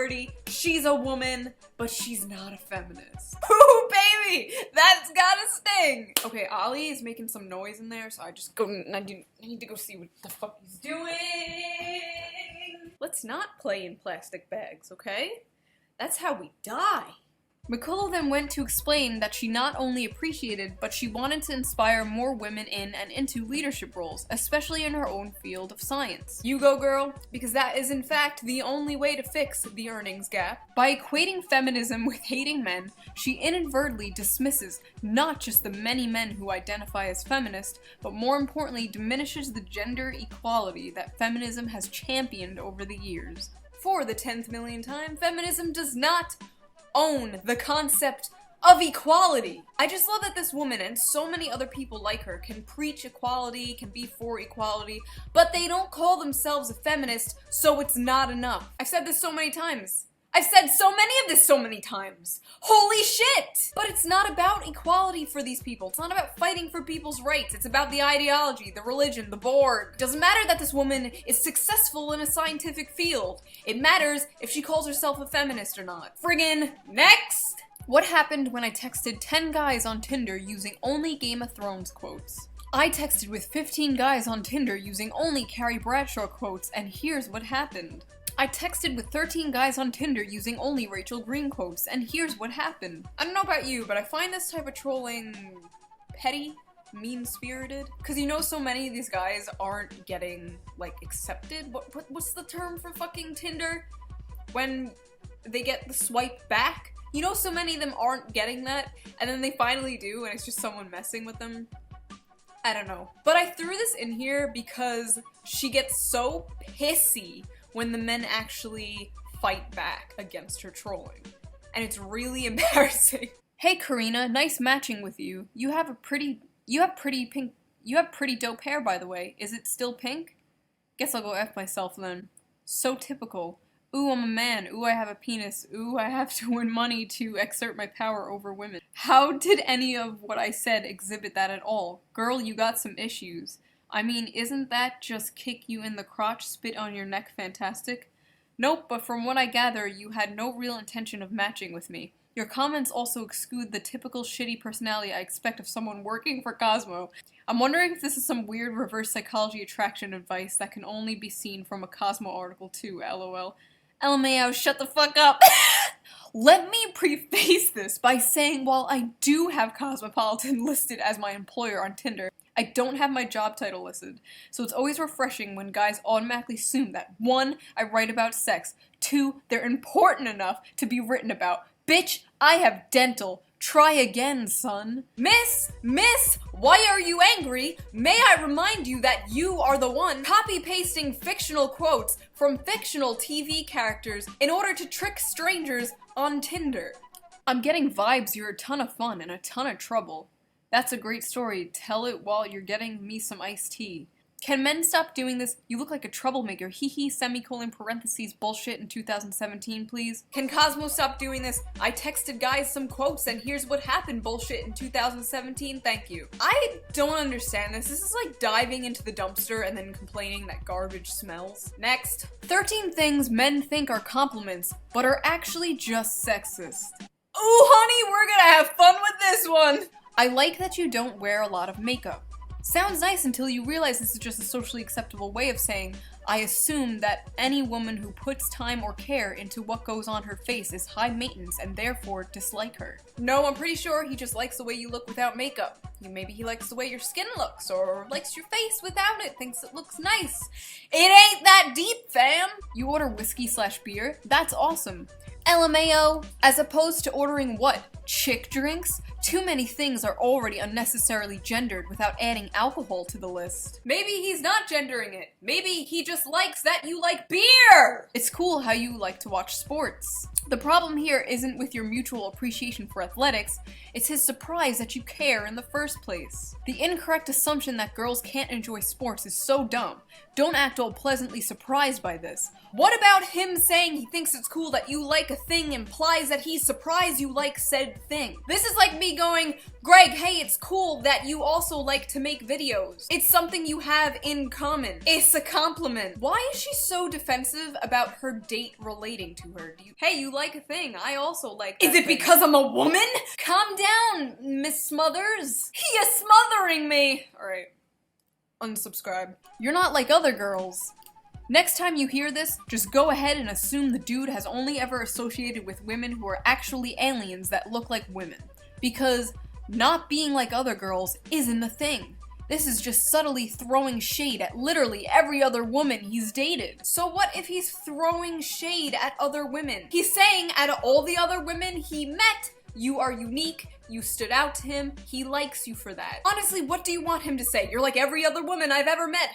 minority, she's a woman, but she's not a feminist. Ooh, baby! That's gotta sting! Okay, Ollie is making some noise in there, so I need to go see what the fuck he's doing! Let's not play in plastic bags, okay? That's how we die. Mikula then went to explain that she not only appreciated, but she wanted to inspire more women in and into leadership roles, especially in her own field of science. You go, girl, because that is in fact the only way to fix the earnings gap. By equating feminism with hating men, she inadvertently dismisses not just the many men who identify as feminist, but more importantly diminishes the gender equality that feminism has championed over the years. For the 10th millionth time, feminism does not own the concept of equality. I just love that this woman and so many other people like her can preach equality, can be for equality, but they don't call themselves a feminist, so it's not enough. I've said this so many times. I've said so many times. Holy shit! But it's not about equality for these people. It's not about fighting for people's rights. It's about the ideology, the religion, the board. It doesn't matter that this woman is successful in a scientific field. It matters if she calls herself a feminist or not. Friggin' next! What happened when I texted 10 guys on Tinder using only Game of Thrones quotes? I texted with 15 guys on Tinder using only Carrie Bradshaw quotes, and here's what happened. I texted with 13 guys on Tinder using only Rachel Green quotes, and here's what happened. I don't know about you, but I find this type of trolling petty, mean-spirited. Cause you know so many of these guys aren't getting, like, accepted? What's the term for fucking Tinder? When they get the swipe back? You know so many of them aren't getting that, and then they finally do, and it's just someone messing with them. I don't know. But I threw this in here because she gets so pissy when the men actually fight back against her trolling. And it's really embarrassing. Hey Karina, nice matching with you. You have pretty dope hair, by the way. Is it still pink? Guess I'll go F myself then. So typical. Ooh, I'm a man. Ooh, I have a penis. Ooh, I have to win money to exert my power over women. How did any of what I said exhibit that at all? Girl, you got some issues. I mean, isn't that just kick you in the crotch, spit on your neck fantastic? Nope, but from what I gather, you had no real intention of matching with me. Your comments also exclude the typical shitty personality I expect of someone working for Cosmo. I'm wondering if this is some weird reverse psychology attraction advice that can only be seen from a Cosmo article too, lol. LMAO, shut the fuck up! Let me preface this by saying while I do have Cosmopolitan listed as my employer on Tinder, I don't have my job title listed, so it's always refreshing when guys automatically assume that 1, I write about sex, 2, they're important enough to be written about. Bitch, I have dental. Try again, son. Miss, why are you angry? May I remind you that you are the one copy-pasting fictional quotes from fictional TV characters in order to trick strangers on Tinder. I'm getting vibes you're a ton of fun and a ton of trouble. That's a great story. Tell it while you're getting me some iced tea. Can men stop doing this? You look like a troublemaker. Hee semicolon parentheses bullshit in 2017, please. Can Cosmo stop doing this? I texted guys some quotes and here's what happened bullshit in 2017. Thank you. I don't understand this. This is like diving into the dumpster and then complaining that garbage smells. Next. 13 things men think are compliments, but are actually just sexist. Ooh, honey, we're gonna have fun with this one. I like that you don't wear a lot of makeup. Sounds nice until you realize this is just a socially acceptable way of saying, I assume that any woman who puts time or care into what goes on her face is high maintenance and therefore dislike her. No, I'm pretty sure he just likes the way you look without makeup. Maybe he likes the way your skin looks, or likes your face without it, thinks it looks nice. It ain't that deep, fam! You order whiskey/beer? That's awesome. LMAO, as opposed to ordering what? Chick drinks? Too many things are already unnecessarily gendered without adding alcohol to the list. Maybe he's not gendering it. Maybe he just likes that you like beer! It's cool how you like to watch sports. The problem here isn't with your mutual appreciation for athletics, it's his surprise that you care in the first first place. The incorrect assumption that girls can't enjoy sports is so dumb. Don't act all pleasantly surprised by this. What about him saying he thinks it's cool that you like a thing implies that he's surprised you like said thing? This is like me going, Greg, hey, it's cool that you also like to make videos. It's something you have in common. It's a compliment. Why is she so defensive about her date relating to her? Hey, you like a thing. I also like that. Is it because I'm a woman? Calm down, Miss Smothers. He is smothering me. Alright. Unsubscribe. You're not like other girls. Next time you hear this, just go ahead and assume the dude has only ever associated with women who are actually aliens that look like women. Because not being like other girls isn't a thing. This is just subtly throwing shade at literally every other woman he's dated. So what if he's throwing shade at other women? He's saying out of all the other women he met, you are unique, you stood out to him, he likes you for that. Honestly, what do you want him to say? You're like every other woman I've ever met.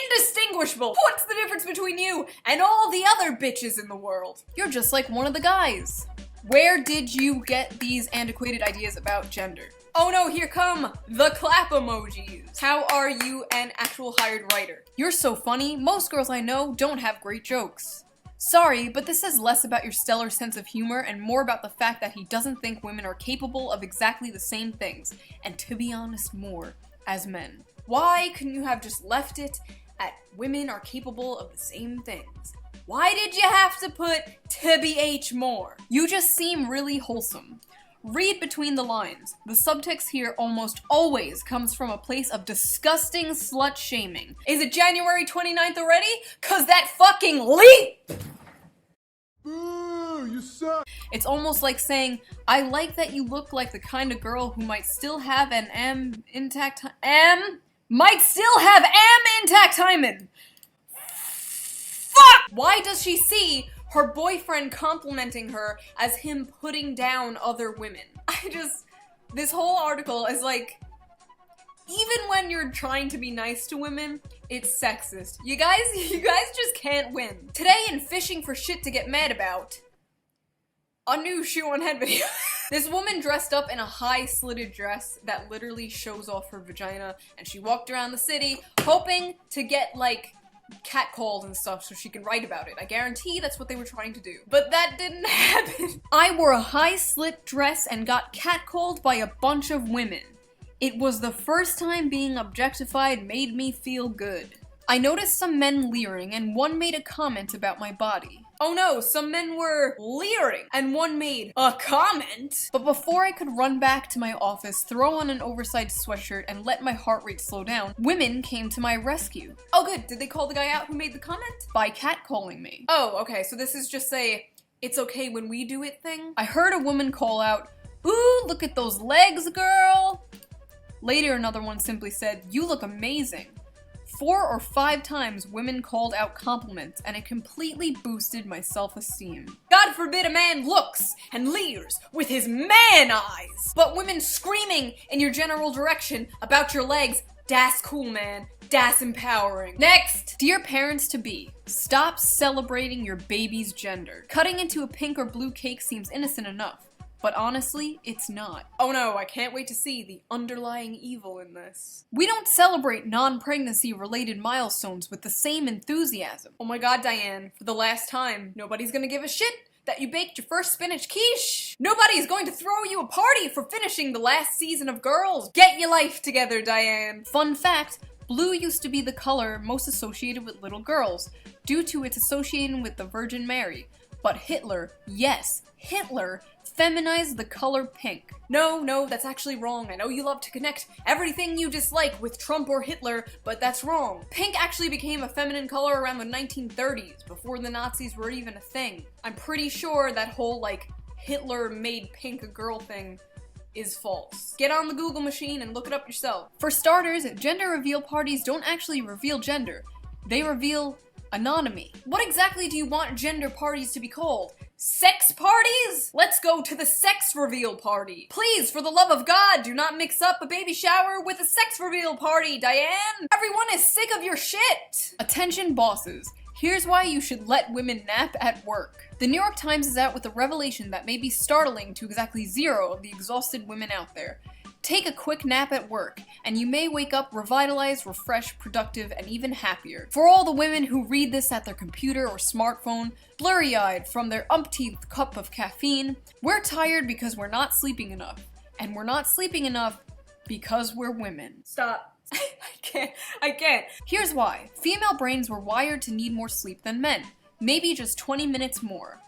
Indistinguishable! What's the difference between you and all the other bitches in the world? You're just like one of the guys. Where did you get these antiquated ideas about gender? Oh no, here come the clap emojis. How are you an actual hired writer? You're so funny, most girls I know don't have great jokes. Sorry, but this says less about your stellar sense of humor and more about the fact that he doesn't think women are capable of exactly the same things, and to be honest, more as men. Why couldn't you have just left it at women are capable of the same things? Why did you have to put TBH more? You just seem really wholesome. Read between the lines. The subtext here almost always comes from a place of disgusting slut shaming. Is it January 29th already? 'Cause that fucking leap! Boo, you suck. It's almost like saying, I like that you look like the kind of girl who might still have an intact hymen. Fuck! Why does she see her boyfriend complimenting her as him putting down other women? This whole article is like, even when you're trying to be nice to women, it's sexist. You guys just can't win. Today in Fishing for Shit to Get Mad About, a new shoe on head video. This woman dressed up in a high slitted dress that literally shows off her vagina, and she walked around the city hoping to get like catcalled and stuff so she can write about it. I guarantee that's what they were trying to do. But that didn't happen. I wore a high slit dress and got catcalled by a bunch of women. It was the first time being objectified made me feel good. I noticed some men leering and one made a comment about my body. Oh no, some men were leering and one made a comment. But before I could run back to my office, throw on an oversized sweatshirt, and let my heart rate slow down, women came to my rescue. Oh good, did they call the guy out who made the comment? By catcalling me. Oh, okay, so this is just a it's okay when we do it thing? I heard a woman call out, ooh, look at those legs, girl. Later, another one simply said, you look amazing. 4 or 5 times women called out compliments, and it completely boosted my self-esteem. God forbid a man looks and leers with his man eyes! But women screaming in your general direction about your legs, that's cool, man. That's empowering. Next! Dear parents-to-be, stop celebrating your baby's gender. Cutting into a pink or blue cake seems innocent enough. But honestly, it's not. Oh no, I can't wait to see the underlying evil in this. We don't celebrate non-pregnancy related milestones with the same enthusiasm. Oh my god, Diane, for the last time, nobody's gonna give a shit that you baked your first spinach quiche. Nobody's going to throw you a party for finishing the last season of Girls. Get your life together, Diane. Fun fact, blue used to be the color most associated with little girls, due to its association with the Virgin Mary. But Hitler, yes, Hitler, feminized the color pink. No, that's actually wrong. I know you love to connect everything you dislike with Trump or Hitler, but that's wrong. Pink actually became a feminine color around the 1930s, before the Nazis were even a thing. I'm pretty sure that whole, like, Hitler made pink a girl thing is false. Get on the Google machine and look it up yourself. For starters, gender reveal parties don't actually reveal gender. They reveal anatomy. What exactly do you want gender parties to be called? Sex parties? Let's go to the sex reveal party. Please, for the love of God, do not mix up a baby shower with a sex reveal party, Diane. Everyone is sick of your shit. Attention bosses. Here's why you should let women nap at work. The New York Times is out with a revelation that may be startling to exactly 0 of the exhausted women out there. Take a quick nap at work, and you may wake up revitalized, refreshed, productive, and even happier. For all the women who read this at their computer or smartphone, blurry-eyed from their umpteenth cup of caffeine, we're tired because we're not sleeping enough. And we're not sleeping enough because we're women. Stop. I can't. Here's why. Female brains were wired to need more sleep than men. Maybe just 20 minutes more.